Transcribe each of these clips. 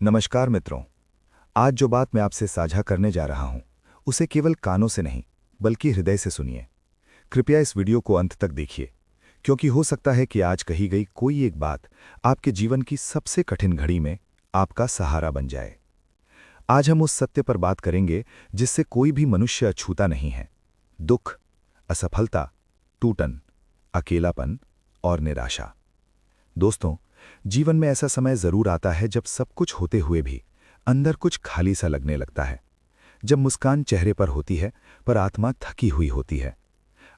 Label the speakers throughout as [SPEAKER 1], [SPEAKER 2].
[SPEAKER 1] नमस्कार मित्रों। आज जो बात मैं आपसे साझा करने जा रहा हूं, उसे केवल कानों से नहीं बल्कि हृदय से सुनिए। कृपया इस वीडियो को अंत तक देखिए, क्योंकि हो सकता है कि आज कही गई कोई एक बात आपके जीवन की सबसे कठिन घड़ी में आपका सहारा बन जाए। आज हम उस सत्य पर बात करेंगे जिससे कोई भी मनुष्य अछूता नहीं है। दुख, असफलता, टूटन, अकेलापन और निराशा। दोस्तों, जीवन में ऐसा समय जरूर आता है जब सब कुछ होते हुए भी अंदर कुछ खाली सा लगने लगता है। जब मुस्कान चेहरे पर होती है पर आत्मा थकी हुई होती है।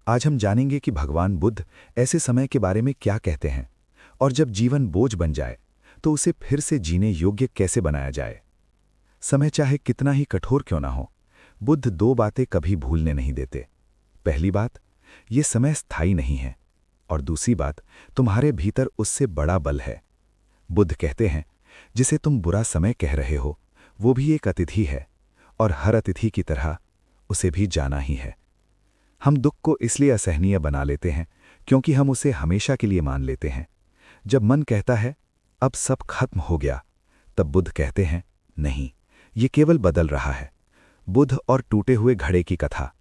[SPEAKER 1] आज हम जानेंगे कि भगवान बुद्ध ऐसे समय के बारे में क्या कहते हैं, और जब जीवन बोझ बन जाए तो उसे फिर से जीने योग्य कैसे बनाया जाए। समय चाहे कितना ही कठोर क्यों ना हो, बुद्ध दो बातें कभी भूलने नहीं देते। पहली बात, ये समय स्थायी नहीं है, और दूसरी बात, तुम्हारे भीतर उससे बड़ा बल है। बुद्ध कहते हैं, जिसे तुम बुरा समय कह रहे हो वो भी एक अतिथि है, और हर अतिथि की तरह उसे भी जाना ही है। हम दुख को इसलिए असहनीय बना लेते हैं क्योंकि हम उसे हमेशा के लिए मान लेते हैं। जब मन कहता है अब सब खत्म हो गया, तब बुद्ध कहते हैं नहीं, ये केवल बदल रहा है। बुद्ध और टूटे हुए घड़े की कथा।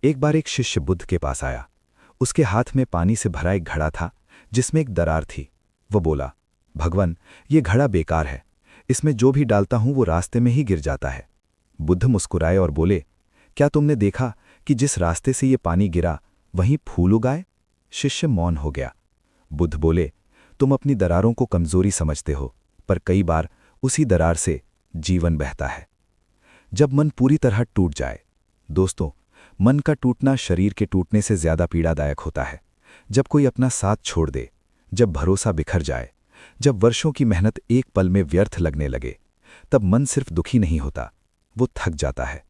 [SPEAKER 1] एक बार एक शिष्य बुद्ध के पास आया। उसके हाथ में पानी से भरा एक घड़ा था जिसमें एक दरार थी। वो बोला, भगवान, ये घड़ा बेकार है, इसमें जो भी डालता हूं वो रास्ते में ही गिर जाता है। बुद्ध मुस्कुराए और बोले, क्या तुमने देखा कि जिस रास्ते से ये पानी गिरा वहीं फूल उगाए? शिष्य मौन हो गया। बुद्ध बोले, तुम अपनी दरारों को कमजोरी समझते हो, पर कई बार उसी दरार से जीवन बहता है। जब मन पूरी तरह टूट जाए। दोस्तों, मन का टूटना शरीर के टूटने से ज्यादा पीड़ादायक होता है। जब कोई अपना साथ छोड़ दे, जब भरोसा बिखर जाए, जब वर्षों की मेहनत एक पल में व्यर्थ लगने लगे, तब मन सिर्फ दुखी नहीं होता, वो थक जाता है।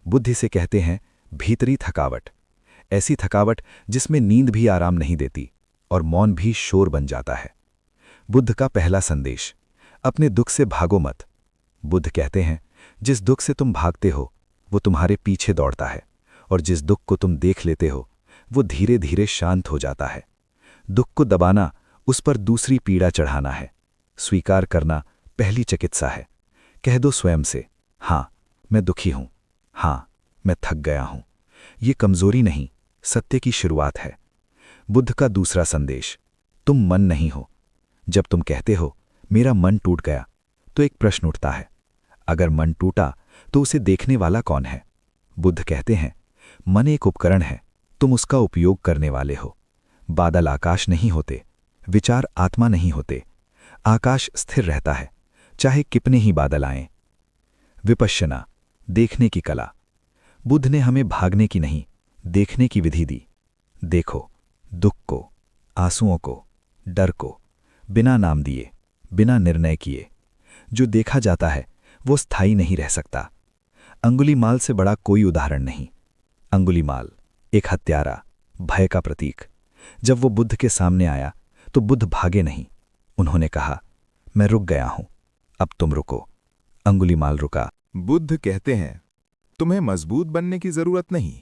[SPEAKER 1] बुद्धि से कहते हैं भीतरी थकावट। ऐसी थकावट जिसमें नींद भी आराम नहीं देती और मौन भी शोर बन जाता है। बुद्ध का पहला संदेश, अपने दुख से भागो मत। बुद्ध कहते हैं, जिस दुख से तुम भागते हो वो तुम्हारे पीछे दौड़ता है, और जिस दुख को तुम देख लेते हो वो धीरे धीरे शांत हो जाता है। दुख को दबाना उस पर दूसरी पीड़ा चढ़ाना है। स्वीकार करना पहली चिकित्सा है। कह दो स्वयं से, हां, मैं दुखी हूं, हां, मैं थक गया हूं। ये कमजोरी नहीं, सत्य की शुरुआत है। बुद्ध का दूसरा संदेश, तुम मन नहीं हो। जब तुम कहते हो मेरा मन टूट गया, तो एक प्रश्न उठता है, अगर मन टूटा तो उसे देखने वाला कौन है? बुद्ध कहते हैं, मन एक उपकरण है, तुम उसका उपयोग करने वाले हो। बादल आकाश नहीं होते, विचार आत्मा नहीं होते। आकाश स्थिर रहता है, चाहे कितने ही बादल आएं। विपश्यना, देखने की कला। बुद्ध ने हमें भागने की नहीं, देखने की विधि दी। देखो, दुख को, आंसुओं को, डर को, बिना नाम दिए, बिना निर्णय किए। जो देखा जाता है वो स्थायी नहीं रह सकता। अंगुलीमाल से बड़ा कोई उदाहरण नहीं। अंगुलीमाल, एक हत्यारा, भय का प्रतीक। जब वो बुद्ध के सामने आया तो बुद्ध भागे नहीं। उन्होंने कहा, मैं रुक गया हूं, अब तुम रुको। अंगुलीमाल रुका।
[SPEAKER 2] बुद्ध कहते हैं, तुम्हें मजबूत बनने की जरूरत नहीं,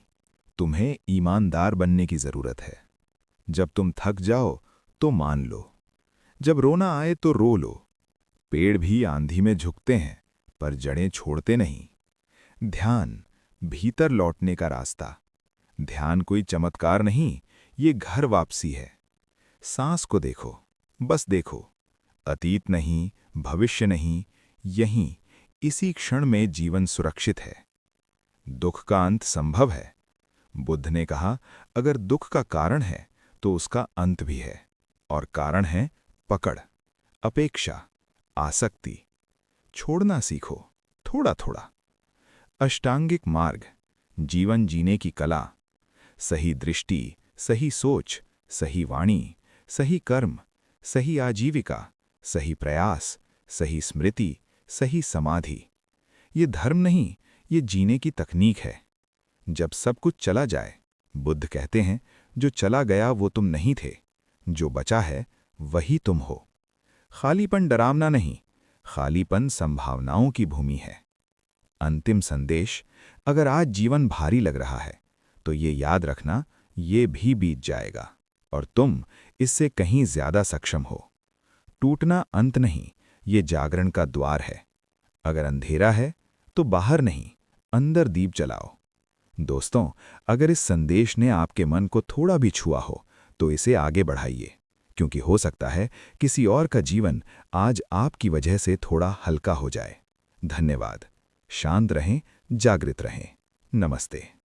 [SPEAKER 2] तुम्हें ईमानदार बनने की जरूरत है। जब तुम थक जाओ तो मान लो, जब रोना आए तो रो लो। पेड़ भी आंधी में झुकते हैं पर जड़ें छोड़ते नहीं। ध्यान, भीतर लौटने का रास्ता। ध्यान कोई चमत्कार नहीं, ये घर वापसी है। सांस को देखो, बस देखो। अतीत नहीं, भविष्य नहीं, यहीं इसी क्षण में जीवन सुरक्षित है। दुख का अंत संभव है। बुद्ध ने कहा, अगर दुख का कारण है तो उसका अंत भी है, और कारण है पकड़, अपेक्षा, आसक्ति। छोड़ना सीखो, थोड़ा थोड़ा। अष्टांगिक मार्ग, जीवन जीने की कला। सही दृष्टि, सही सोच, सही वाणी, सही कर्म, सही आजीविका, सही प्रयास, सही स्मृति, सही समाधि। ये धर्म नहीं, ये जीने की तकनीक है। जब सब कुछ चला जाए, बुद्ध कहते हैं, जो चला गया वो तुम नहीं थे, जो बचा है वही तुम हो। खालीपन डरावना नहीं, खालीपन संभावनाओं की भूमि है। अंतिम संदेश, अगर आज जीवन भारी लग रहा है तो ये याद रखना, ये भी बीत जाएगा और तुम इससे कहीं ज्यादा सक्षम हो। टूटना अंत नहीं, ये जागरण का द्वार है। अगर अंधेरा है तो बाहर नहीं, अंदर दीप जलाओ। दोस्तों, अगर इस संदेश ने आपके मन को थोड़ा भी छुआ हो तो इसे आगे बढ़ाइए, क्योंकि हो सकता है किसी और का जीवन आज आपकी वजह से थोड़ा हल्का हो जाए। धन्यवाद। शांत रहें, जागृत रहें। नमस्ते।